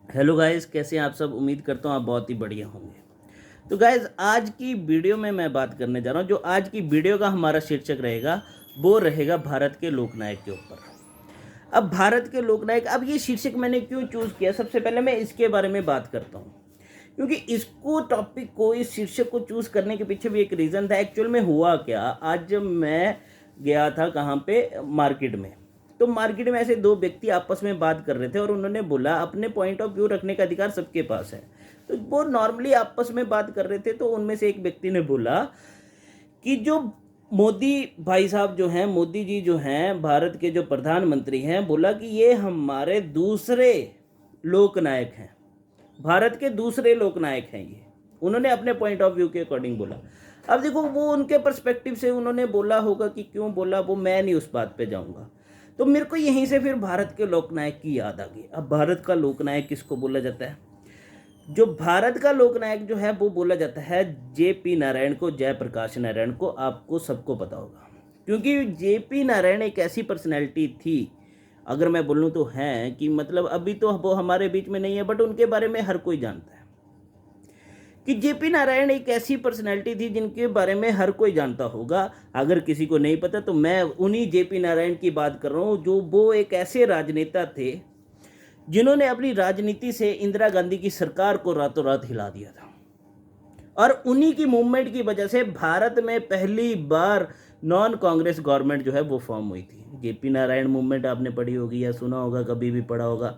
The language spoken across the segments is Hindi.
हेलो गाइस, कैसे हैं आप सब। उम्मीद करता हूँ आप बहुत ही बढ़िया होंगे। तो गाइस, आज की वीडियो में मैं बात करने जा रहा हूँ। जो आज की वीडियो का हमारा शीर्षक रहेगा वो रहेगा भारत के लोकनायक के ऊपर। अब भारत के लोकनायक, अब ये शीर्षक मैंने क्यों चूज़ किया, सबसे पहले मैं इसके बारे में बात करता हूँ। क्योंकि इसको टॉपिक को, इस शीर्षक को चूज़ करने के पीछे भी एक रीज़न था। एक्चुअल में हुआ क्या, आज मैं गया था कहाँ पे, मार्केट में। तो मार्केट में ऐसे दो व्यक्ति आपस में बात कर रहे थे और उन्होंने बोला अपने पॉइंट ऑफ व्यू रखने का अधिकार सबके पास है। तो वो नॉर्मली आपस में बात कर रहे थे। तो उनमें से एक व्यक्ति ने बोला कि जो मोदी भाई साहब जो हैं, मोदी जी जो हैं, भारत के जो प्रधानमंत्री हैं, बोला कि ये हमारे दूसरे लोकनायक हैं, भारत के दूसरे लोकनायक हैं ये। उन्होंने अपने पॉइंट ऑफ व्यू के अकॉर्डिंग बोला। अब देखो, वो उनके पर्सपेक्टिव से उन्होंने बोला होगा कि क्यों बोला वो मैं नहीं उस बात पे जाऊंगा। तो मेरे को यहीं से फिर भारत के लोकनायक की याद आ गई। अब भारत का लोकनायक किसको बोला जाता है? जो भारत का लोकनायक जो है वो बोला जाता है जेपी नारायण को, जयप्रकाश नारायण को। आपको सबको पता होगा, क्योंकि जेपी नारायण एक ऐसी पर्सनैलिटी थी, अगर मैं बोलूँ तो है कि मतलब अभी तो वो हमारे बीच में नहीं है, बट उनके बारे में हर कोई जानता है कि जेपी नारायण एक ऐसी पर्सनैलिटी थी जिनके बारे में हर कोई जानता होगा। अगर किसी को नहीं पता तो मैं उन्हीं जेपी नारायण की बात कर रहा हूँ। जो वो एक ऐसे राजनेता थे जिन्होंने अपनी राजनीति से इंदिरा गांधी की सरकार को रातों रात हिला दिया था। और उन्हीं की मूवमेंट की वजह से भारत में पहली बार नॉन कांग्रेस गवर्नमेंट जो है वो फॉर्म हुई थी। जेपी नारायण मूवमेंट आपने पढ़ी होगी या सुना होगा, कभी भी पढ़ा होगा,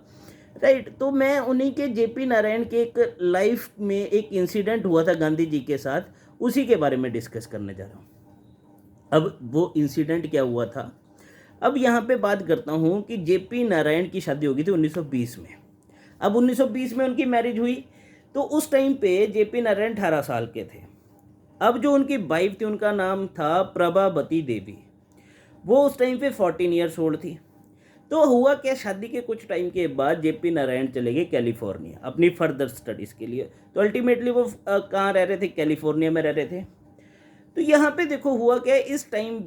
राइट। तो मैं उन्हीं के जेपी नारायण के एक लाइफ में एक इंसिडेंट हुआ था गांधी जी के साथ, उसी के बारे में डिस्कस करने जा रहा हूँ। अब वो इंसिडेंट क्या हुआ था, अब यहाँ पे बात करता हूँ कि जेपी नारायण की शादी हो गई थी 1920 में। अब 1920 में उनकी मैरिज हुई, तो उस टाइम पे जेपी नारायण 18 साल के थे। अब जो उनकी वाइफ थी उनका नाम था प्रभावती देवी, वो उस टाइम पे 14 ईयर्स ओल्ड थी। तो हुआ क्या, शादी के कुछ टाइम के बाद जेपी नारायण चले गए कैलिफोर्निया अपनी फर्दर स्टडीज़ के लिए। तो अल्टीमेटली वो कहाँ रह रहे थे, कैलिफोर्निया में रह रहे थे। तो यहाँ पे देखो हुआ क्या, इस टाइम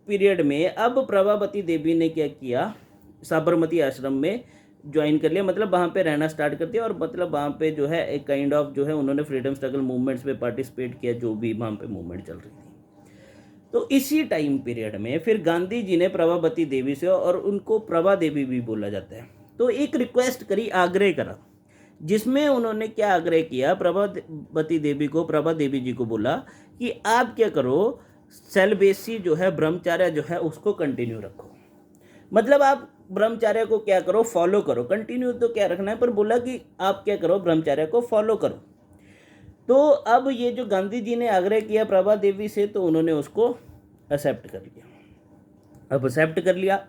पीरियड में अब प्रभावती देवी ने क्या किया, साबरमती आश्रम में ज्वाइन कर लिया, मतलब वहाँ पे रहना स्टार्ट कर दिया। और मतलब वहाँ पे जो है एक काइंड ऑफ जो है उन्होंने फ्रीडम स्ट्रगल मूवमेंट्स में पार्टिसिपेट किया, जो भी वहाँ पे मूवमेंट चल रही थी। तो इसी टाइम पीरियड में फिर गांधी जी ने प्रभावती देवी से, और उनको प्रभा देवी भी बोला जाता है, तो एक रिक्वेस्ट करी, आग्रह करा, जिसमें उन्होंने क्या आग्रह किया, प्रभावती देवी को, प्रभा देवी जी को बोला कि आप क्या करो, सेलिबेसी जो है, ब्रह्मचर्य जो है उसको कंटिन्यू रखो। मतलब आप ब्रह्मचर्य को क्या करो, फॉलो करो। कंटिन्यू तो क्या रखना है, पर बोला कि आप क्या करो, ब्रह्मचर्य को फॉलो करो। तो अब ये जो गांधी जी ने आग्रह किया प्रभा देवी से, तो उन्होंने उसको एक्सेप्ट कर लिया। अब एक्सेप्ट कर लिया,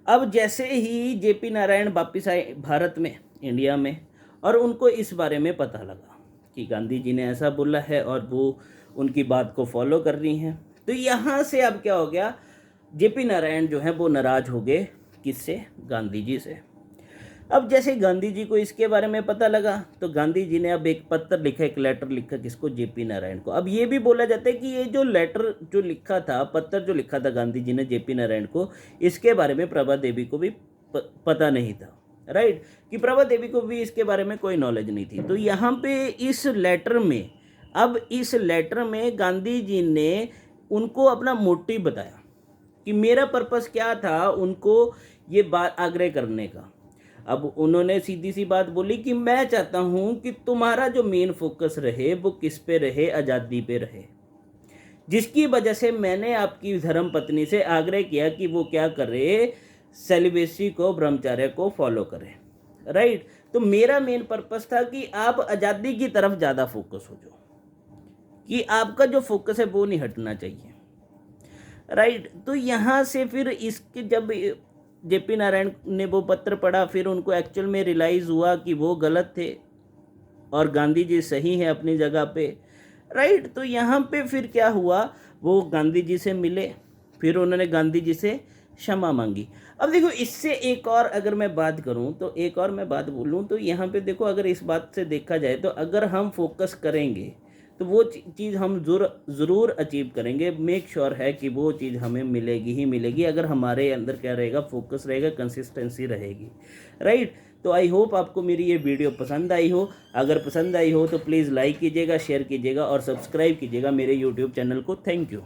अब जैसे ही जेपी नारायण वापिस आए भारत में, इंडिया में, और उनको इस बारे में पता लगा कि गांधी जी ने ऐसा बोला है और वो उनकी बात को फॉलो कर रही हैं, तो यहाँ से अब क्या हो गया, जेपी नारायण जो है वो नाराज हो गए, किससे, गांधी जी से। अब जैसे गांधी जी को इसके बारे में पता लगा, तो गांधी जी ने अब एक पत्र लिखा, एक लेटर लिखा, किसको, जेपी नारायण को। अब ये भी बोला जाता है कि ये जो लेटर जो लिखा था, पत्र जो लिखा था गांधी जी ने जेपी नारायण को, इसके बारे में प्रभा देवी को भी पता नहीं था, राइट, कि प्रभा देवी को भी इसके बारे में कोई नॉलेज नहीं थी। तो यहाँ पे इस लेटर में, अब इस लेटर में गांधी जी ने उनको अपना मोटिव बताया कि मेरा पर्पस क्या था, उनको ये बात आग्रह करने का। अब उन्होंने सीधी सी बात बोली कि मैं चाहता हूं कि तुम्हारा जो मेन फोकस रहे वो किस पे रहे, आज़ादी पे रहे, जिसकी वजह से मैंने आपकी धर्म पत्नी से आग्रह किया कि वो क्या करे, सेलिबेसी को, ब्रह्मचर्य को फॉलो करे, राइट। तो मेरा मेन पर्पस था कि आप आज़ादी की तरफ ज़्यादा फोकस हो जाओ, कि आपका जो फोकस है वो नहीं हटना चाहिए, राइट। तो यहाँ से फिर इसके जब जेपी नारायण ने वो पत्र पढ़ा, फिर उनको एक्चुअल में रियलाइज़ हुआ कि वो गलत थे और गांधी जी सही है अपनी जगह पे, राइट। तो यहाँ पे फिर क्या हुआ, वो गांधी जी से मिले, फिर उन्होंने गांधी जी से क्षमा मांगी। अब देखो, इससे एक और अगर मैं बात करूँ, तो एक और मैं बात बोलूँ, तो यहाँ पे देखो, अगर इस बात से देखा जाए तो अगर हम फोकस करेंगे तो वो चीज़ हम ज़रूर अचीव करेंगे। मेक श्योर है कि वो चीज़ हमें मिलेगी ही मिलेगी, अगर हमारे अंदर क्या रहेगा, फोकस रहेगा, कंसिस्टेंसी रहेगी, राइट। तो आई होप आपको मेरी ये वीडियो पसंद आई हो। अगर पसंद आई हो तो प्लीज़ लाइक कीजिएगा, शेयर कीजिएगा और सब्सक्राइब कीजिएगा मेरे यूट्यूब चैनल को। Thank you.